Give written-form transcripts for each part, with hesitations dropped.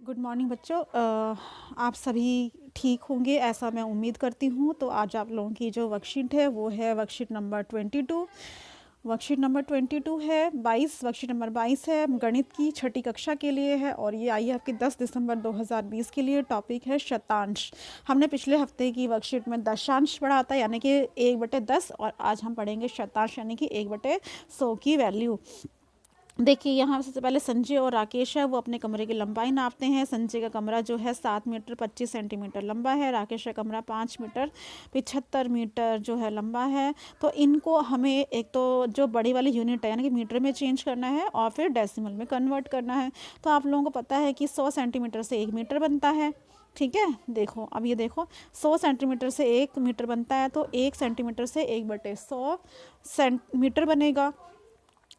Good morning बच्चों। आप सभी ठीक होंगे ऐसा मैं उम्मीद करती हूँ। तो आज आप लोगों की जो वर्कशीट है वो है वर्कशीट नंबर 22। वर्कशीट नंबर 22 है 22। वर्कशीट नंबर 22 है, गणित की छठी कक्षा के लिए है और ये आई है आपकी 10 दिसंबर 2020 के लिए। टॉपिक है शतांश। हमने पिछले हफ्ते की वर्कशीट में दशांश पढ़ा था यानी कि 1/10 और आज हम पढ़ेंगे शतांश यानी कि 1/100 की वैल्यू। देखिए यहाँ सबसे पहले संजय और राकेश है, वो अपने कमरे की लंबाई नापते हैं। संजय का कमरा जो है 7 मीटर 25 सेंटीमीटर लंबा है। राकेश का कमरा 5 मीटर 75 मीटर जो है लंबा है। तो इनको हमें एक तो जो बड़ी वाली यूनिट है यानी कि मीटर में चेंज करना है और फिर डेसिमल में कन्वर्ट करना है। तो आप लोगों को पता है कि 100 सेंटीमीटर से 1 मीटर बनता है। ठीक है, देखो अब ये देखो 100 सेंटीमीटर से 1 मीटर बनता है तो 1 सेंटीमीटर से 1/100 सेंटीमीटर बनेगा।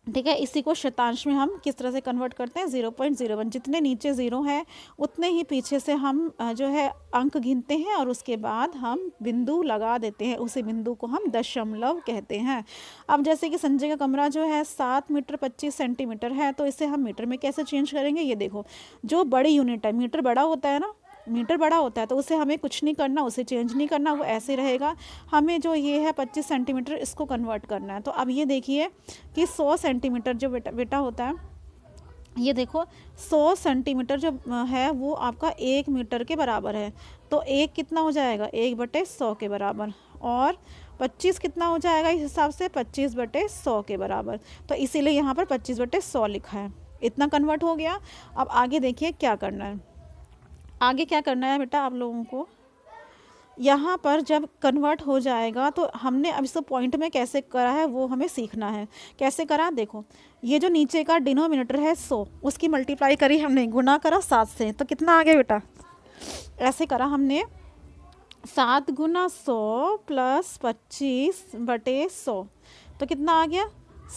ठीक है, इसी को शतांश में हम किस तरह से कन्वर्ट करते हैं 0.01। जितने नीचे ज़ीरो है उतने ही पीछे से हम जो है अंक गिनते हैं और उसके बाद हम बिंदु लगा देते हैं। उसी बिंदु को हम दशमलव कहते हैं। अब जैसे कि संजय का कमरा जो है 7 मीटर 25 सेंटीमीटर है तो इसे हम मीटर में कैसे चेंज करेंगे। ये देखो, जो बड़ी यूनिट है, मीटर बड़ा होता है ना, मीटर बड़ा होता है तो उसे हमें कुछ नहीं करना, उसे चेंज नहीं करना, वो ऐसे रहेगा। हमें जो ये है 25 सेंटीमीटर इसको कन्वर्ट करना है। तो अब ये देखिए कि 100 सेंटीमीटर जो बेटा होता है, ये देखो 100 सेंटीमीटर जो है वो आपका 1 मीटर के बराबर है। तो एक कितना हो जाएगा 1/100 के बराबर, और 25 कितना हो जाएगा इस हिसाब से 25/100 के बराबर। तो इसीलिए यहाँ पर 25/100 लिखा है। इतना कन्वर्ट हो गया। अब आगे देखिए क्या करना है। आगे क्या करना है बेटा आप लोगों को, यहाँ पर जब कन्वर्ट हो जाएगा तो हमने अब इसको पॉइंट में कैसे करा है वो हमें सीखना है। कैसे करा, देखो ये जो नीचे का डिनोमिनेटर है 100, उसकी मल्टीप्लाई करी हमने, गुना करा 7 से, तो कितना आ गया बेटा, ऐसे करा हमने 7 गुना 100 प्लस 25/100, तो कितना आ गया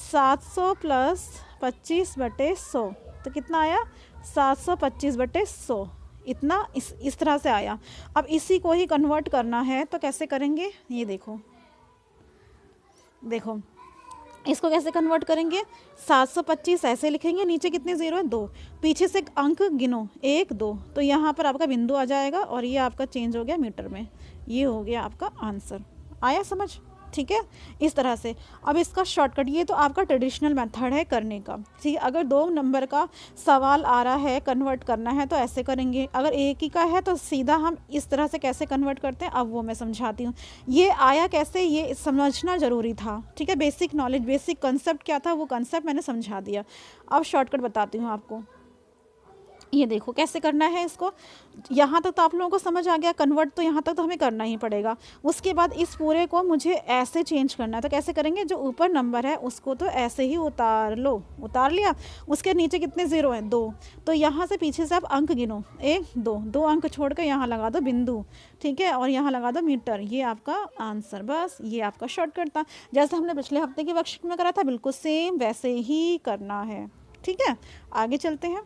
700 प्लस 25/100, तो कितना आया 725/100। इतना इस तरह से आया। अब इसी को ही कन्वर्ट करना है तो कैसे करेंगे, ये देखो देखो इसको कैसे कन्वर्ट करेंगे। 725 ऐसे लिखेंगे, नीचे कितने ज़ीरो है 2, पीछे से अंक गिनो 1 2, तो यहाँ पर आपका बिंदु आ जाएगा और ये आपका चेंज हो गया मीटर में। ये हो गया आपका आंसर। आया समझ, ठीक है, इस तरह से। अब इसका शॉर्टकट, ये तो आपका ट्रेडिशनल मेथड है करने का। ठीक है, अगर 2 नंबर का सवाल आ रहा है कन्वर्ट करना है तो ऐसे करेंगे, अगर एक ही का है तो सीधा हम इस तरह से कैसे कन्वर्ट करते हैं अब वो मैं समझाती हूँ। ये आया कैसे ये समझना ज़रूरी था। ठीक है, बेसिक नॉलेज, बेसिक कंसेप्ट क्या था वो कंसेप्ट मैंने समझा दिया। अब शॉर्टकट बताती हूँ आपको। ये देखो कैसे करना है इसको। यहाँ तक तो आप लोगों को समझ आ गया, कन्वर्ट तो यहाँ तक तो हमें करना ही पड़ेगा। उसके बाद इस पूरे को मुझे ऐसे चेंज करना है, तो कैसे करेंगे, जो ऊपर नंबर है उसको तो ऐसे ही उतार लो, उतार लिया। उसके नीचे कितने ज़ीरो हैं 2, तो यहाँ से पीछे से आप अंक गिनो 1 2, 2 अंक छोड़ कर यहाँ लगा दो बिंदु। ठीक है, और यहाँ लगा दो मीटर। ये आपका आंसर, बस ये आपका शॉर्टकट था। जैसे हमने पिछले हफ्ते की वर्कशीट में करा था बिल्कुल सेम वैसे ही करना है। ठीक है, आगे चलते हैं।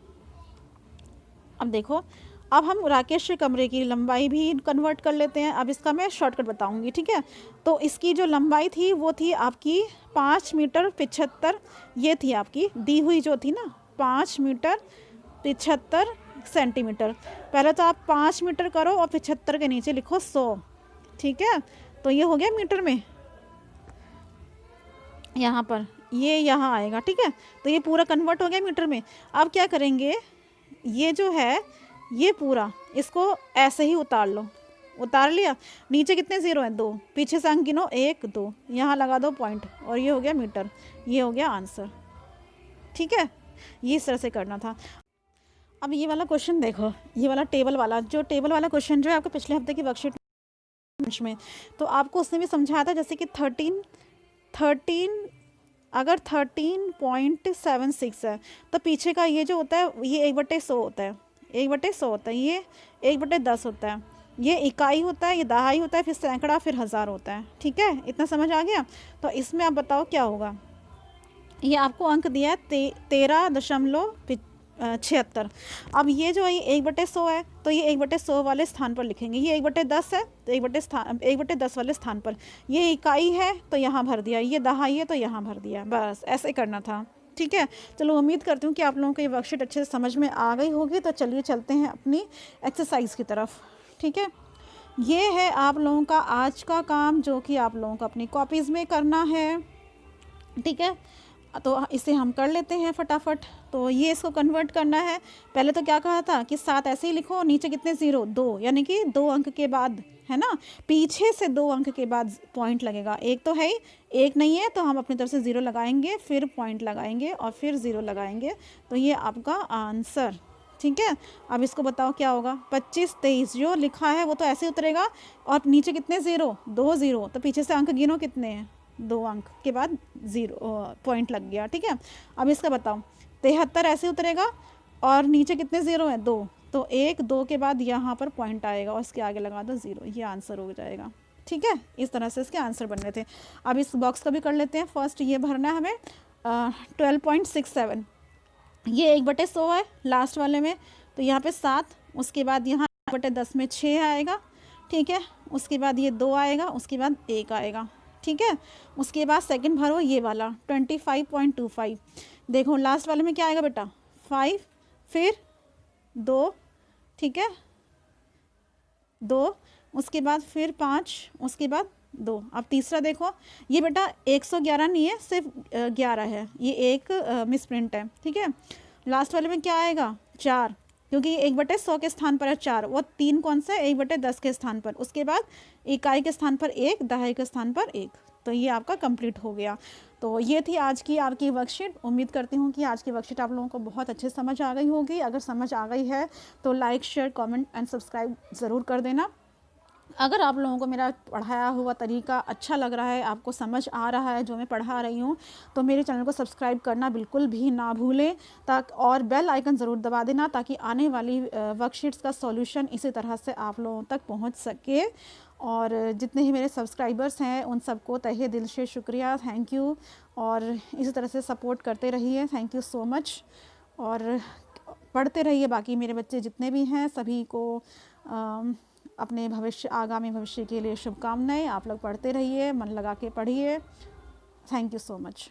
अब देखो, अब हम राकेश के कमरे की लंबाई भी कन्वर्ट कर लेते हैं। अब इसका मैं शॉर्टकट बताऊंगी। ठीक है, तो इसकी जो लंबाई थी वो थी आपकी 5 मीटर 75, ये थी आपकी दी हुई जो थी ना 5 मीटर 75 सेंटीमीटर। पहले तो आप 5 मीटर करो और 75 के नीचे लिखो 100। ठीक है, तो ये हो गया मीटर में, यहाँ पर ये यहाँ आएगा। ठीक है, तो ये पूरा कन्वर्ट हो गया मीटर में। अब क्या करेंगे, ये जो है ये पूरा इसको ऐसे ही उतार लो, उतार लिया। नीचे कितने ज़ीरो हैं 2, पीछे से अंक गिनो 1 2, यहाँ लगा दो पॉइंट और ये हो गया मीटर, ये हो गया आंसर। ठीक है, ये इस तरह से करना था। अब ये वाला क्वेश्चन देखो, ये वाला टेबल वाला, जो टेबल वाला क्वेश्चन जो है आपको पिछले हफ्ते की वर्कशीट में, तो आपको उसने भी समझाया था जैसे कि 13 अगर 13.76 है तो पीछे का ये जो होता है ये 1/100 होता है, 1/100 होता है, ये 1/10 होता है, ये इकाई होता है, ये दहाई होता है, फिर सैकड़ा, फिर हज़ार होता है। ठीक है, इतना समझ आ गया। तो इसमें आप बताओ क्या होगा। ये आपको अंक दिया है 13.76। अब ये जो है 1/100 है तो ये 1/100 वाले स्थान पर लिखेंगे। ये 1/10 है तो 1/10 वाले स्थान पर, ये इकाई है तो यहाँ भर दिया, ये दहाई है तो यहाँ भर दिया, बस ऐसे करना था। ठीक है, चलो उम्मीद करती हूँ कि आप लोगों को ये वर्कशीट अच्छे से समझ में आ गई होगी। तो चलिए चलते हैं अपनी एक्सरसाइज की तरफ। ठीक है, ये है आप लोगों का आज का काम जो कि आप लोगों को अपनी कॉपीज़ में करना है। ठीक है, तो इसे हम कर लेते हैं फटाफट। तो ये इसको कन्वर्ट करना है। पहले तो क्या कहा था कि 7 ऐसे ही लिखो, नीचे कितने 0, 2, यानी कि 2 अंक के बाद, है ना, पीछे से 2 अंक के बाद पॉइंट लगेगा। एक तो है ही, एक नहीं है तो हम अपनी तरफ से 0 लगाएंगे, फिर पॉइंट लगाएंगे और फिर 0 लगाएंगे। तो ये आपका आंसर। ठीक है, अब इसको बताओ क्या होगा। 25, 23 जो लिखा है वो तो ऐसे ही उतरेगा, और नीचे कितने 0, 2 0, तो पीछे से अंक गिनो कितने हैं, 2 अंक के बाद 0 पॉइंट लग गया। ठीक है, अब इसका बताओ। 73 ऐसे उतरेगा और नीचे कितने 0 हैं, 2, तो 1 2 के बाद यहाँ पर पॉइंट आएगा और इसके आगे लगा दो 0, ये आंसर हो जाएगा। ठीक है, इस तरह से इसके आंसर बन रहे थे। अब इस बॉक्स का भी कर लेते हैं। फर्स्ट ये भरना है हमें 12.67, ये 1/100 है लास्ट वाले में, तो यहाँ पे 7, उसके बाद यहाँ 1/10 में 6 आएगा। ठीक है, उसके बाद ये 2 आएगा, उसके बाद 1 आएगा। ठीक है, उसके बाद सेकंड भरो ये वाला 25.25। देखो लास्ट वाले में क्या आएगा बेटा, 5, फिर 2, ठीक है, 2, उसके बाद फिर 5, उसके बाद 2। अब तीसरा देखो, ये बेटा 111 नहीं है, सिर्फ 11 है, ये एक मिस प्रिंट है। ठीक है, लास्ट वाले में क्या आएगा, 4, क्योंकि 1/100 के स्थान पर है 4, वो 3 कौन सा है, 1/10 के स्थान पर, उसके बाद इकाई के स्थान पर 1, दहाई के स्थान पर 1। तो ये आपका कंप्लीट हो गया। तो ये थी आज की आपकी वर्कशीट। उम्मीद करती हूँ कि आज की वर्कशीट आप लोगों को बहुत अच्छे से समझ आ गई होगी। अगर समझ आ गई है तो like, share, comment and subscribe ज़रूर कर देना। अगर आप लोगों को मेरा पढ़ाया हुआ तरीका अच्छा लग रहा है, आपको समझ आ रहा है जो मैं पढ़ा रही हूँ, तो मेरे चैनल को सब्सक्राइब करना बिल्कुल भी ना भूलें, और बेल आइकन ज़रूर दबा देना, ताकि आने वाली वर्कशीट्स का सॉल्यूशन इसी तरह से आप लोगों तक पहुँच सके। और जितने ही मेरे सब्सक्राइबर्स हैं उन सबको तहे दिल से शुक्रिया, थैंक यू, और इसी तरह से सपोर्ट करते रहिए। थैंक यू सो मच, और पढ़ते रहिए। बाकी मेरे बच्चे जितने भी हैं सभी को अपने भविष्य, आगामी भविष्य के लिए शुभकामनाएं। आप लोग पढ़ते रहिए, मन लगा के पढ़िए। Thank you so much.